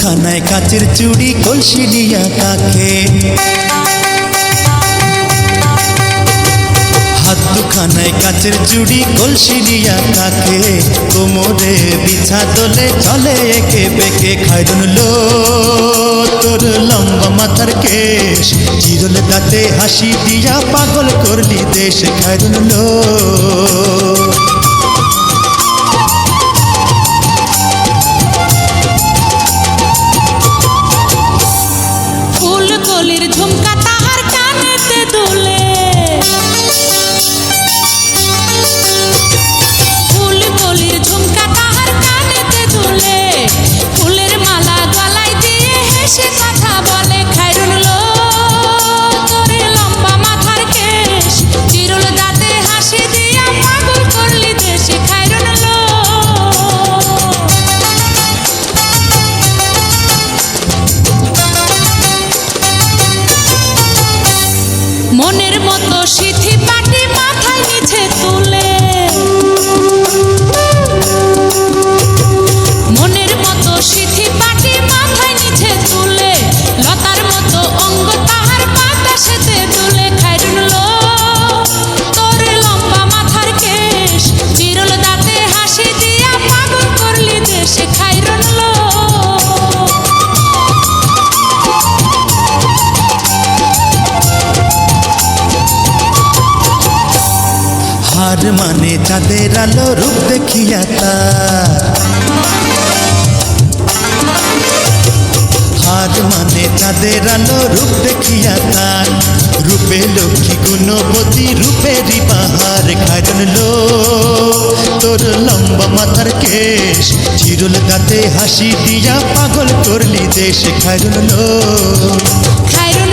দুখানায় কাচের চুড়ি কলসি নিয়া কাকে, হাত দুখানায় কাচের চুড়ি কলসি নিয়া কাকে, কোমরে বিছা দোলে চলে একে বেঁকে। খায়রুন লো তোর লম্বা মাথার কেশ, চিরল দাঁতে হাসি দিয়া পাগল করলি দেশ। খায়রুন লো ফুলকলির ঝুমকা তাহার কানেতে দুলে, ফুলকলির ঝুমকা তাহার কানেতে দুলে, ফুলের মালা গলায় দিয়ে হেসে কথা বলে। খায়রুন লো তোরে লম্বা মাথার কেশ, চিরুল দাঁতে হাসি দিয়া পাগল করলি দেশে। খায়রুন লো মনের মতো সিথি পাটি মাথায় নিচে তুলে, মনের মতো সিথি পাটি মাথায় নিচে তুলে, লতার মতো অঙ্গ তাহার বাতাসেতে দুলে। খায়রুন লো তোর লম্বা মাথার কেশ, চিরল দাঁতে হাসি দিয়া পাগল করলি দেশে। খায়রুন লো হার মানে চাঁদের আলো রূপ দেখিয়া তার, হার মানে চাঁদের আলো রূপ দেখিয়া তার, রূপে লক্ষ্মী গুণবতী রূপেরই বাহার। খায়রুন লো তোর লম্বা মাথার কেশ, চিরল দাঁতে হাসি দিয়া পাগল করলি দেশ। খায়রুন লো খায়রুন